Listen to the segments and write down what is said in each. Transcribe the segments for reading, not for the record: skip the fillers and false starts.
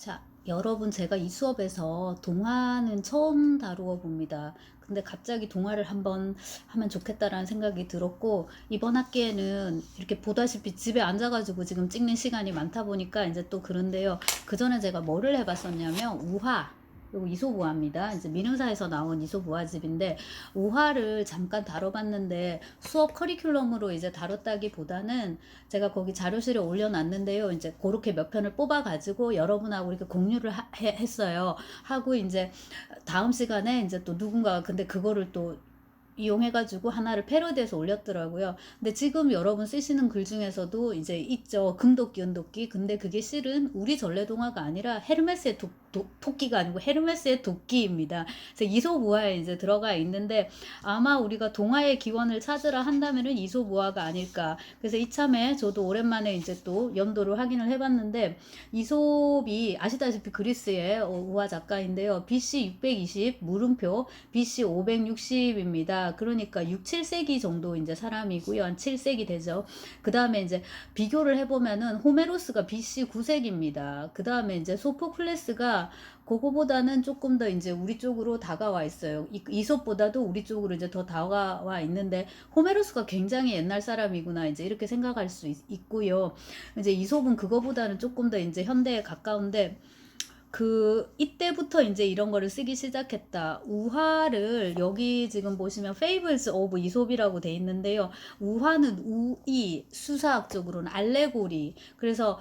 자, 여러분 제가 이 수업에서 동화는 처음 다루어 봅니다. 근데 갑자기 동화를 한번 하면 좋겠다라는 생각이 들었고, 이번 학기에는 이렇게 보다시피 집에 앉아가지고 지금 찍는 시간이 많다 보니까 이제 또 그런데요. 그 전에 제가 뭐를 해봤었냐면 우화. 요거 이솝우화입니다. 이제 민음사에서 나온 이솝우화집인데 우화를 잠깐 다뤄봤는데 수업 커리큘럼으로 이제 다뤘다기보다는 제가 거기 자료실에 올려놨는데요. 이제 그렇게 몇 편을 뽑아가지고 여러분하고 이렇게 공유를 했어요. 하고 이제 다음 시간에 이제 또 누군가 근데 그거를 또 이용해가지고 하나를 패러디해서 올렸더라고요. 근데 지금 여러분 쓰시는 글 중에서도 이제 있죠. 금도끼, 은도끼. 근데 그게 실은 우리 전래동화가 아니라 헤르메스의 토끼가 아니고 헤르메스의 도끼입니다. 그래서 이솝우화에 이제 들어가 있는데 아마 우리가 동화의 기원을 찾으라 한다면은 이솝우화가 아닐까. 그래서 이참에 저도 오랜만에 이제 또 연도를 확인을 해봤는데 이솝이 아시다시피 그리스의 우화 작가인데요. BC 620 물음표 BC 560입니다. 그러니까 6, 7세기 정도 이제 사람이고요. 한 7세기 되죠. 그 다음에 이제 비교를 해보면은 호메로스가 BC 9세기입니다. 그 다음에 이제 소포클레스가 그거보다는 조금 더 이제 우리 쪽으로 다가와 있어요. 이솝보다도 우리 쪽으로 이제 더 다가와 있는데 호메로스가 굉장히 옛날 사람이구나 이제 이렇게 생각할 수 있고요. 이제 이솝은 그거보다는 조금 더 이제 현대에 가까운데 이때부터 이제 이런 거를 쓰기 시작했다. 우화를 여기 지금 보시면 Fables of 이솝이라고 돼 있는데요. 우화는 우의, 수사학적으로는 알레고리. 그래서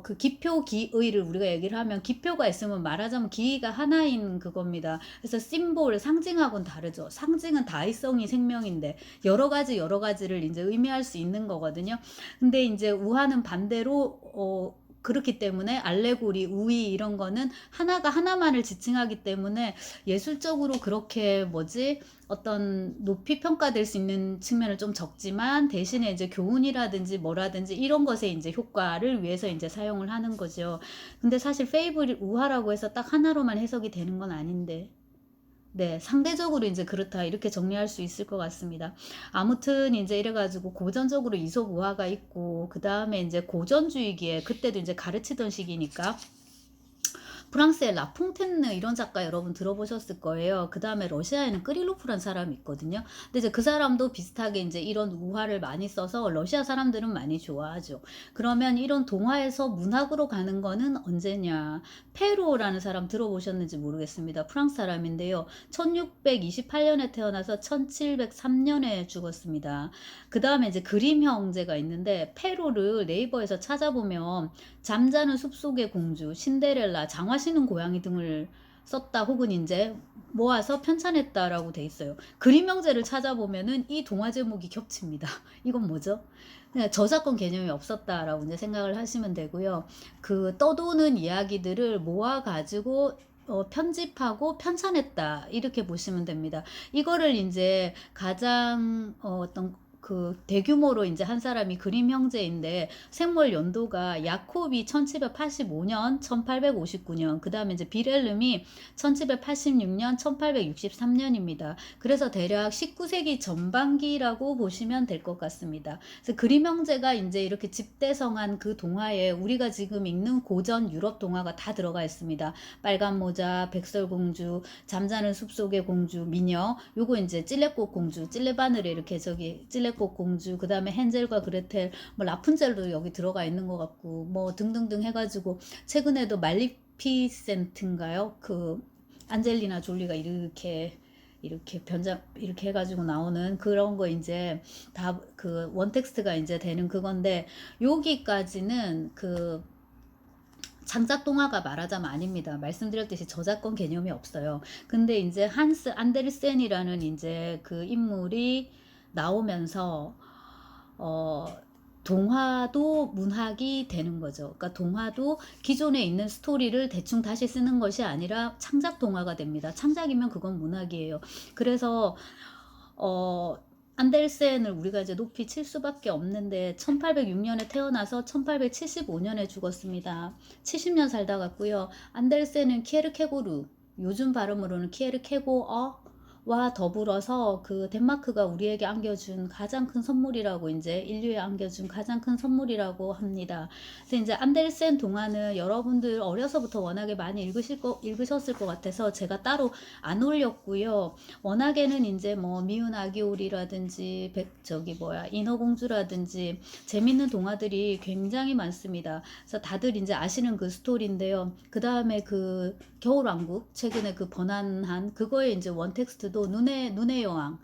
그 기표, 기의를 우리가 얘기를 하면 기표가 있으면 말하자면 기의가 하나인 그겁니다. 그래서 심볼, 상징하고는 다르죠. 상징은 다이성이 생명인데 여러 가지를 이제 의미할 수 있는 거거든요. 근데 이제 우화는 반대로 그렇기 때문에 알레고리, 우의 이런 거는 하나가 하나만을 지칭하기 때문에 예술적으로 그렇게 어떤 높이 평가될 수 있는 측면은 좀 적지만 대신에 이제 교훈이라든지 뭐라든지 이런 것에 이제 효과를 위해서 이제 사용을 하는 거죠. 근데 사실 페이블 우화라고 해서 딱 하나로만 해석이 되는 건 아닌데. 네, 상대적으로 이제 그렇다 이렇게 정리할 수 있을 것 같습니다. 아무튼 이제 이래가지고 고전적으로 이솝우화가 있고 그 다음에 이제 고전주의기에 그때도 이제 가르치던 시기니까 프랑스의 라퐁테느 이런 작가 여러분 들어보셨을 거예요. 그 다음에 러시아에는 끄릴로프란 사람이 있거든요. 근데 이제 그 사람도 비슷하게 이제 이런 우화를 많이 써서 러시아 사람들은 많이 좋아하죠. 그러면 이런 동화에서 문학으로 가는 거는 언제냐? 페로라는 사람 들어보셨는지 모르겠습니다. 프랑스 사람인데요. 1628년에 태어나서 1703년에 죽었습니다. 그 다음에 이제 그림 형제가 있는데 페로를 네이버에서 찾아보면 잠자는 숲속의 공주, 신데렐라, 장화시는 고양이 등을 썼다 혹은 이제 모아서 편찬했다라고 돼 있어요. 그림 형제를 찾아보면은 이 동화 제목이 겹칩니다. 이건 뭐죠? 그냥 저작권 개념이 없었다라고 이제 생각을 하시면 되고요. 그 떠도는 이야기들을 모아가지고 편집하고 편찬했다 이렇게 보시면 됩니다. 이거를 이제 가장 어떤 그 대규모로 이제 한 사람이 그림 형제인데 생물 연도가 야콥이 1785년, 1859년, 그 다음에 이제 빌헬름이 1786년, 1863년입니다. 그래서 대략 19세기 전반기라고 보시면 될 것 같습니다. 그래서 그림 형제가 이제 이렇게 집대성한 그 동화에 우리가 지금 읽는 고전 유럽 동화가 다 들어가 있습니다. 빨간 모자, 백설공주, 잠자는 숲속의 공주, 미녀, 요거 이제 찔레꽃 공주, 찔레바늘에 이렇게 찔레꽃 공주, 그 다음에 헨젤과 그레텔, 뭐 라푼젤도 여기 들어가 있는 것 같고, 뭐 등등등 해가지고 최근에도 말리피센트인가요? 그 안젤리나 졸리가 이렇게 변장 이렇게 해가지고 나오는 그런 거 이제 다 그 원텍스트가 이제 되는 그건데 여기까지는 그 창작 동화가 말하자면 아닙니다. 말씀드렸듯이 저작권 개념이 없어요. 근데 이제 한스 안데르센이라는 이제 그 인물이 나오면서 어 동화도 문학이 되는 거죠. 그러니까 동화도 기존에 있는 스토리를 대충 다시 쓰는 것이 아니라 창작 동화가 됩니다. 창작이면 그건 문학이에요. 그래서 어 안델센을 우리가 이제 높이 칠 수밖에 없는데 1806년에 태어나서 1875년에 죽었습니다. 70년 살다 갔고요. 안델센은 키에르케고르, 요즘 발음으로는 키에르케고어 와 더불어서 그 덴마크가 우리에게 안겨준 가장 큰 선물이라고 이제 인류에 안겨준 가장 큰 선물이라고 합니다. 그래서 이제 안데르센 동화는 여러분들 어려서부터 워낙에 많이 읽으셨을 것 같아서 제가 따로 안 올렸고요. 워낙에는 이제 뭐 미운 아기 오리라든지 인어공주라든지 재밌는 동화들이 굉장히 많습니다. 그래서 다들 이제 아시는 그 스토리인데요. 그 다음에 그 겨울왕국 최근에 그 번안한 그거의 이제 원텍스트도 눈의 여왕,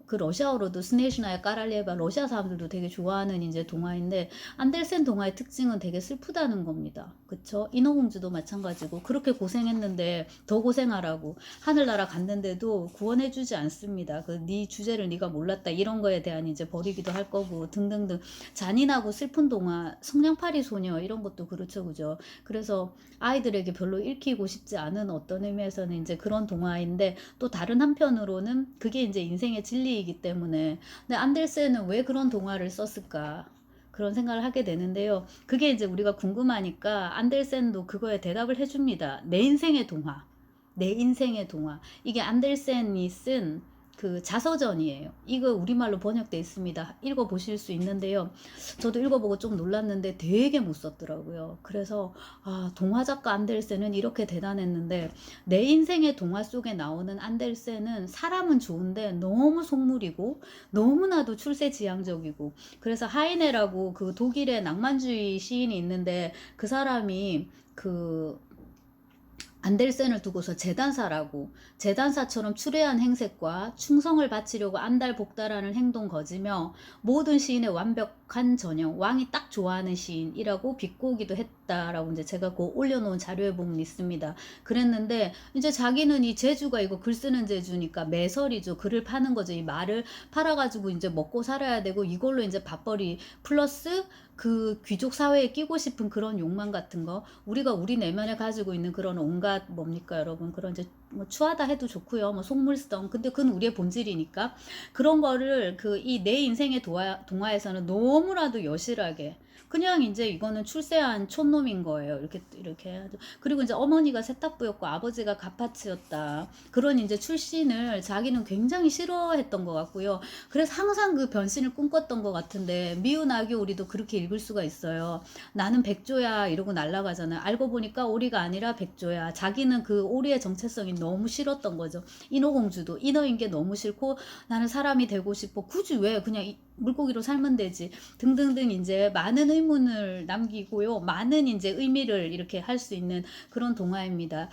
그 러시아어로도 스네시나야 까랄리에바, 러시아 사람들도 되게 좋아하는 이제 동화인데 안델센 동화의 특징은 되게 슬프다는 겁니다. 그쵸? 인어공주도 마찬가지고 그렇게 고생했는데 더 고생하라고 하늘나라 갔는데도 구원해주지 않습니다. 그 네 주제를 네가 몰랐다 이런 거에 대한 이제 버리기도 할 거고 등등등 잔인하고 슬픈 동화, 성냥팔이 소녀 이런 것도 그렇죠, 그죠? 그래서 아이들에게 별로 읽히고 싶지 않은 어떤 의미에서는 이제 그런 동화인데 또 다른 한편으로는 그게 이제 인생의 진리이기 때문에 근데 안델센은 왜 그런 동화를 썼을까? 그런 생각을 하게 되는데요. 그게 이제 우리가 궁금하니까 안델센도 그거에 대답을 해줍니다. 내 인생의 동화. 내 인생의 동화. 이게 안델센이 쓴 그 자서전이에요. 이거 우리말로 번역돼 있습니다. 읽어보실 수 있는데요. 저도 읽어보고 좀 놀랐는데 되게 못 썼더라고요. 그래서 동화 작가 안델센은 이렇게 대단했는데 내 인생의 동화 속에 나오는 안델센은 사람은 좋은데 너무 속물이고 너무나도 출세지향적이고 그래서 하이네라고 그 독일의 낭만주의 시인이 있는데 그 사람이 그 안델센을 두고서 재단사라고 재단사처럼 추레한 행색과 충성을 바치려고 안달복달하는 행동 거지며 모든 시인의 완벽한 전형 왕이 딱 좋아하는 시인이라고 비꼬기도 했다라고 이제 제가 그 올려놓은 자료에 보면 있습니다. 그랬는데 이제 자기는 이 재주가 이거 글 쓰는 재주니까 매설이죠. 글을 파는 거죠. 이 말을 팔아가지고 이제 먹고 살아야 되고 이걸로 이제 밥벌이 플러스 그 귀족 사회에 끼고 싶은 그런 욕망 같은 거 우리가 우리 내면에 가지고 있는 그런 온갖 뭡니까 여러분 그런 이제 뭐 추하다 해도 좋고요 뭐 속물성 근데 그건 우리의 본질이니까 그런 거를 그 이 내 인생의 동화에서는 너무나도 여실하게 그냥 이제 이거는 출세한 촌놈인 거예요. 이렇게 그리고 이제 어머니가 세탁부였고 아버지가 가파치였다. 그런 이제 출신을 자기는 굉장히 싫어했던 것 같고요. 그래서 항상 그 변신을 꿈꿨던 것 같은데 미운 아기 오리도 그렇게 읽을 수가 있어요. 나는 백조야 이러고 날아가잖아요. 알고 보니까 오리가 아니라 백조야. 자기는 그 오리의 정체성이 너무 싫었던 거죠. 인어공주도 인어인 게 너무 싫고 나는 사람이 되고 싶어. 굳이 왜 그냥 물고기로 살면 되지 등등등 이제 많은 의문을 남기고요. 많은 이제 의미를 이렇게 할 수 있는 그런 동화입니다.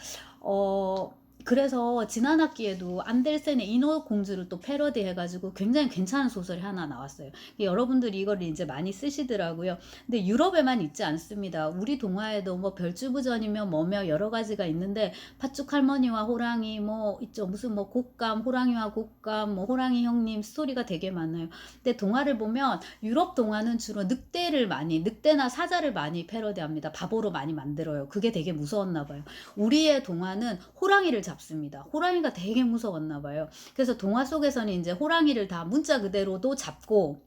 그래서 지난 학기에도 안델센의 인어공주를 또 패러디 해가지고 굉장히 괜찮은 소설이 하나 나왔어요. 여러분들이 이걸 이제 많이 쓰시더라고요. 근데 유럽에만 있지 않습니다. 우리 동화에도 뭐 별주부전이며 뭐며 여러 가지가 있는데 팥죽 할머니와 호랑이 뭐 있죠. 무슨 뭐 곶감, 호랑이와 곶감, 뭐 호랑이 형님 스토리가 되게 많아요. 근데 동화를 보면 유럽 동화는 주로 늑대나 사자를 많이 패러디합니다. 바보로 많이 만들어요. 그게 되게 무서웠나 봐요. 우리의 동화는 호랑이를 잡습니다. 호랑이가 되게 무서웠나 봐요. 그래서 동화 속에서는 이제 호랑이를 다 문자 그대로도 잡고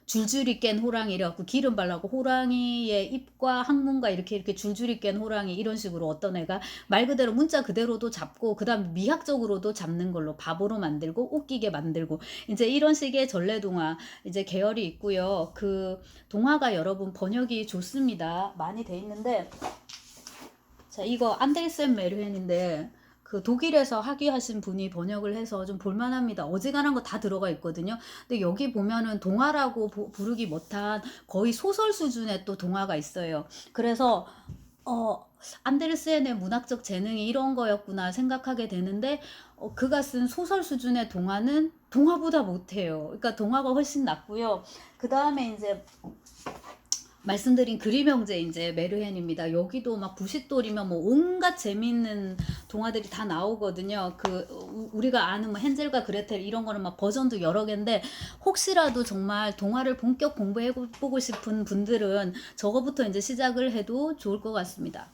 줄줄이 깬 호랑이라고 기름 발라고 호랑이의 입과 항문과 이렇게 줄줄이 깬 호랑이 이런 식으로 어떤 애가 말 그대로 문자 그대로도 잡고 그다음 미학적으로도 잡는 걸로 바보로 만들고 웃기게 만들고 이제 이런 식의 전래동화 이제 계열이 있고요. 그 동화가 여러분 번역이 좋습니다. 많이 돼 있는데 자 이거 안데르센 메르헨인데 그 독일에서 학위하신 분이 번역을 해서 좀 볼만합니다. 어지간한 거 다 들어가 있거든요. 근데 여기 보면은 동화라고 부르기 못한 거의 소설 수준의 또 동화가 있어요. 그래서 안데르센의 문학적 재능이 이런 거였구나 생각하게 되는데 그가 쓴 소설 수준의 동화는 동화보다 못해요. 그러니까 동화가 훨씬 낫고요. 그 다음에 이제 말씀드린 그림 형제 이제 메르헨입니다. 여기도 막 부싯돌이면 뭐 온갖 재미있는 동화들이 다 나오거든요. 그 우리가 아는 뭐 헨젤과 그레텔 이런 거는 막 버전도 여러 개인데 혹시라도 정말 동화를 본격 공부해 보고 싶은 분들은 저거부터 이제 시작을 해도 좋을 것 같습니다.